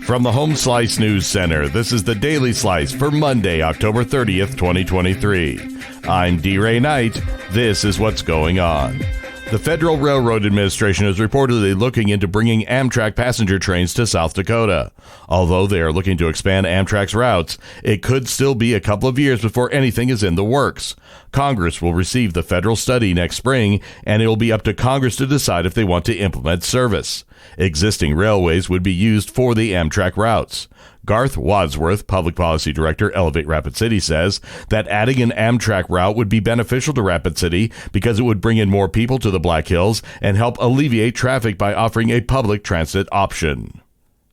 From the Home Slice News Center, this is the Daily Slice for Monday, October 30th, 2023. I'm D-Ray Knight. This is what's going on. The Federal Railroad Administration is reportedly looking into bringing Amtrak passenger trains to South Dakota. Although they are looking to expand Amtrak's routes, it could still be a couple of years before anything is in the works. Congress will receive the federal study next spring, and it will be up to Congress to decide if they want to implement service. Existing railways would be used for the Amtrak routes. Garth Wadsworth, Public Policy Director, Elevate Rapid City, says that adding an Amtrak route would be beneficial to Rapid City because it would bring in more people to the Black Hills and help alleviate traffic by offering a public transit option.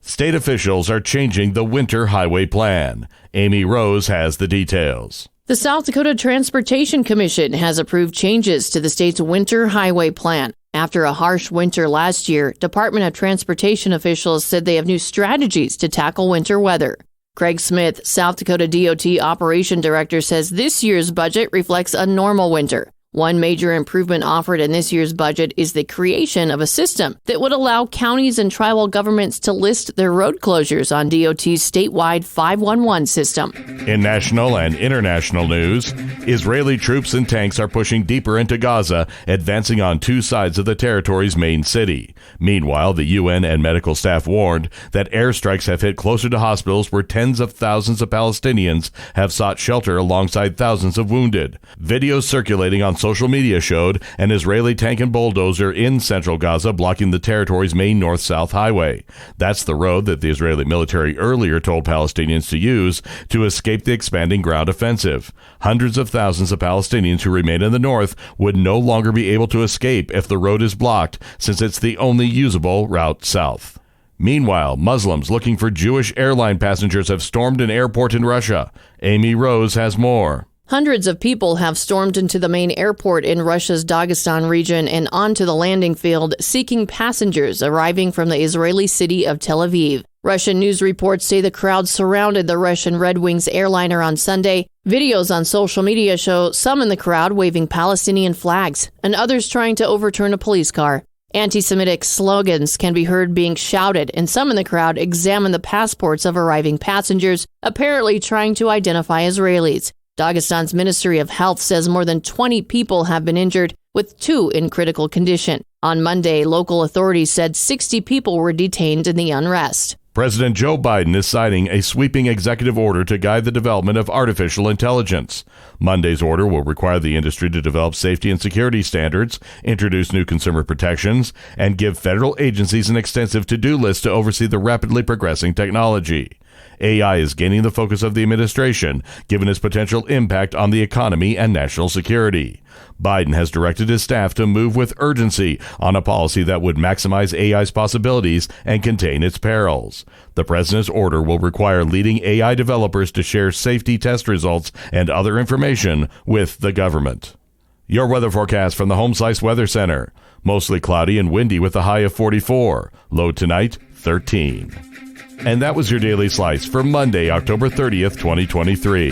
State officials are changing the winter highway plan. Amy Rose has the details. The South Dakota Transportation Commission has approved changes to the state's winter highway plan. After a harsh winter last year, Department of Transportation officials said they have new strategies to tackle winter weather. Craig Smith, South Dakota DOT Operation Director, says this year's budget reflects a normal winter. One major improvement offered in this year's budget is the creation of a system that would allow counties and tribal governments to list their road closures on DOT's statewide 511 system. In national and international news, Israeli troops and tanks are pushing deeper into Gaza, advancing on two sides of the territory's main city. Meanwhile, the UN and medical staff warned that airstrikes have hit closer to hospitals where tens of thousands of Palestinians have sought shelter alongside thousands of wounded. Videos circulating on social media showed an Israeli tank and bulldozer in central Gaza blocking the territory's main north-south highway. That's the road that the Israeli military earlier told Palestinians to use to escape the expanding ground offensive. Hundreds of thousands of Palestinians who remain in the north would no longer be able to escape if the road is blocked, since it's the only usable route south. Meanwhile, Muslims looking for Jewish airline passengers have stormed an airport in Russia. Amy Rose has more. Hundreds of people have stormed into the main airport in Russia's Dagestan region and onto the landing field, seeking passengers arriving from the Israeli city of Tel Aviv. Russian news reports say the crowd surrounded the Russian Red Wings airliner on Sunday. Videos on social media show some in the crowd waving Palestinian flags and others trying to overturn a police car. Anti-Semitic slogans can be heard being shouted, and some in the crowd examine the passports of arriving passengers, apparently trying to identify Israelis. Dagestan's Ministry of Health says more than 20 people have been injured, with 2 in critical condition. On Monday, local authorities said 60 people were detained in the unrest. President Joe Biden is signing a sweeping executive order to guide the development of artificial intelligence. Monday's order will require the industry to develop safety and security standards, introduce new consumer protections, and give federal agencies an extensive to-do list to oversee the rapidly progressing technology. AI is gaining the focus of the administration, given its potential impact on the economy and national security. Biden has directed his staff to move with urgency on a policy that would maximize AI's possibilities and contain its perils. The president's order will require leading AI developers to share safety test results and other information with the government. Your weather forecast from the Home Slice Weather Center. Mostly cloudy and windy with a high of 44. Low tonight, 13. And that was your Daily Slice for Monday, October 30th, 2023.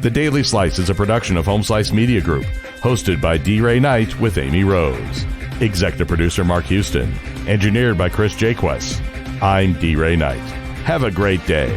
The Daily Slice is a production of Home Slice Media Group, hosted by D-Ray Knight with Amy Rose. Executive producer Mark Houston. Engineered by Chris Jaquess. I'm D-Ray Knight. Have a great day.